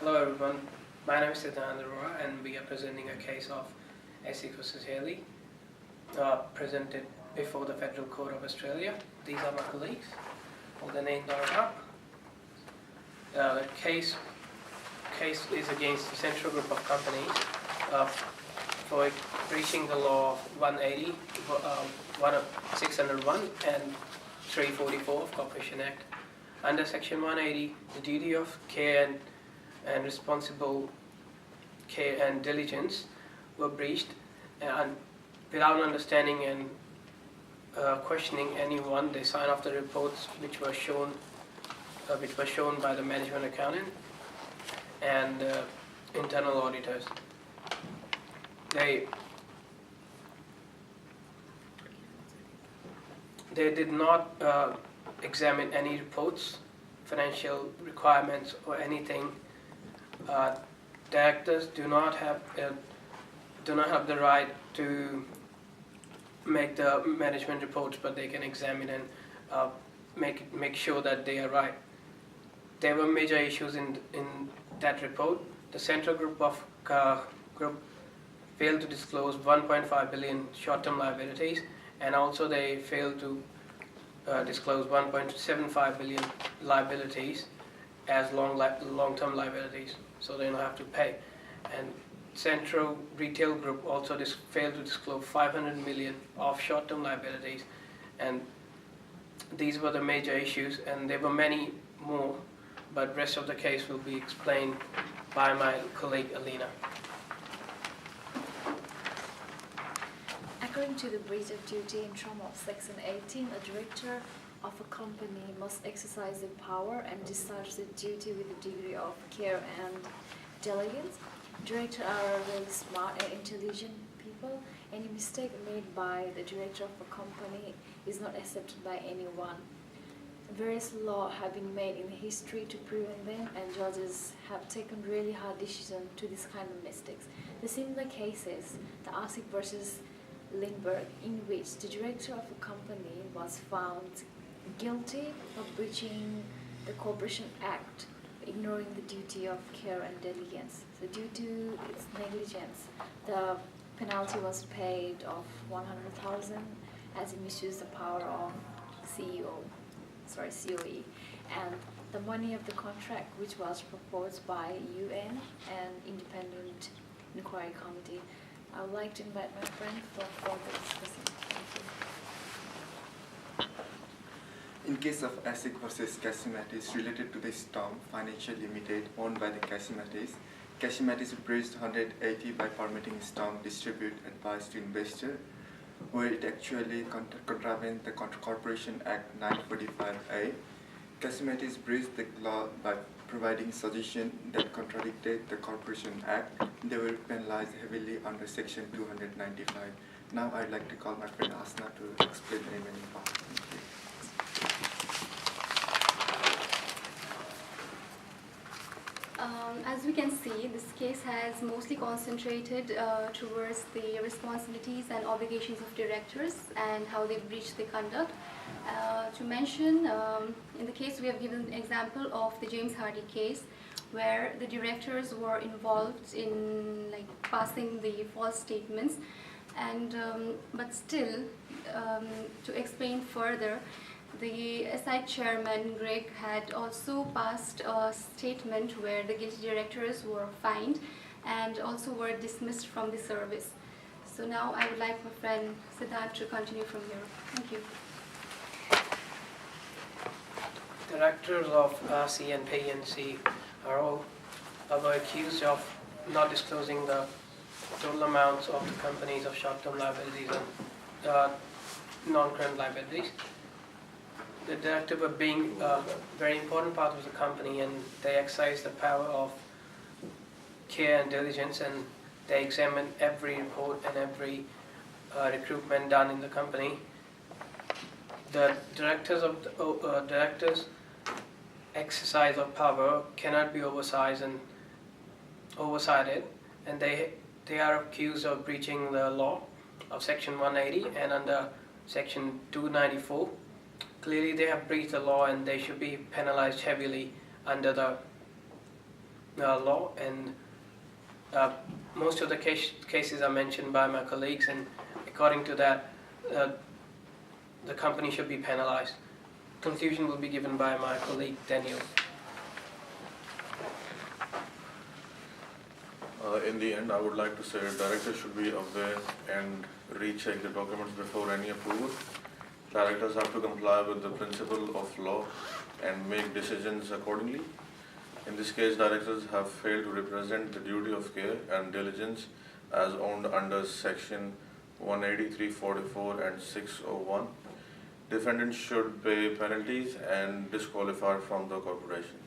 Hello everyone, my name is Siddhant Arora and we are presenting a case of ASIC versus Healey, presented before the Federal Court of Australia. These are my colleagues, all the names are up. The case is against the central group of companies for breaching the law of 180, 601 and 344 of Corporation Act. Under Section 180, the duty of care and responsible care and diligence were breached, and without understanding and questioning anyone, they signed off the reports which were shown by the management accountant and internal auditors. They did not examine any reports, financial requirements, or anything. Directors do not have the right to make the management reports, but they can examine and make sure that they are right. There were major issues in that report. The central group failed to disclose 1.5 billion short-term liabilities, and also they failed to disclose 1.75 billion liabilities as long-term liabilities, so they don't have to pay. And Central Retail Group also failed to disclose 500 million of short-term liabilities, and these were the major issues, and there were many more, but rest of the case will be explained by my colleague Alina. According to the breach of duty in terms of Section 18, a director of a company must exercise the power and discharge the duty with a degree of care and diligence. Directors are very smart and intelligent people. Any mistake made by the director of a company is not accepted by anyone. Various laws have been made in history to prevent them, and judges have taken really hard decisions to this kind of mistakes. The similar cases, the ASIC versus Lindbergh, in which the director of a company was found guilty of breaching the Corporation Act, ignoring the duty of care and diligence. So due to its negligence, the penalty was paid of 100,000 as he misused the power of COE, and the money of the contract, which was proposed by UN and Independent Inquiry Committee. I would like to invite my friend for further discussion. Thank you. In case of ASIC versus Casimatis related to the Storm Financial Limited owned by the Casimatis breached 180 by permitting Storm distribute advice to investor, where it actually contravened the Corporation Act 945A. Casimatis breached the law by providing suggestion that contradicted the Corporation Act. They were penalized heavily under Section 295. Now I'd like to call my friend Asna to explain the remaining part. As we can see, this case has mostly concentrated towards the responsibilities and obligations of directors and how they breach the conduct. To mention, in the case we have given an example of the James Hardy case, where the directors were involved in passing the false statements, and but still, to explain further, the ASIC chairman, Greg, had also passed a statement where the guilty directors were fined and also were dismissed from the service. So now I would like my friend Siddhant to continue from here. Thank you. Directors of RC and PNC are accused of not disclosing the total amounts of the companies of short-term liabilities and non-current liabilities. The director were being a very important part of the company, and they exercise the power of care and diligence, and they examine every report and every recruitment done in the company. The directors exercise of power cannot be oversighted, and they are accused of breaching the law of Section 180 and under Section 294. Clearly they have breached the law and they should be penalized heavily under the law, and most of the cases are mentioned by my colleagues, and according to that, the company should be penalized. Conclusion will be given by my colleague Daniel. In the end, I would like to say directors should be aware and recheck the documents before any approval. Directors have to comply with the principle of law and make decisions accordingly. In this case, directors have failed to represent the duty of care and diligence as owned under Section 180, 344 and 601. Defendants should pay penalties and disqualified from the corporation.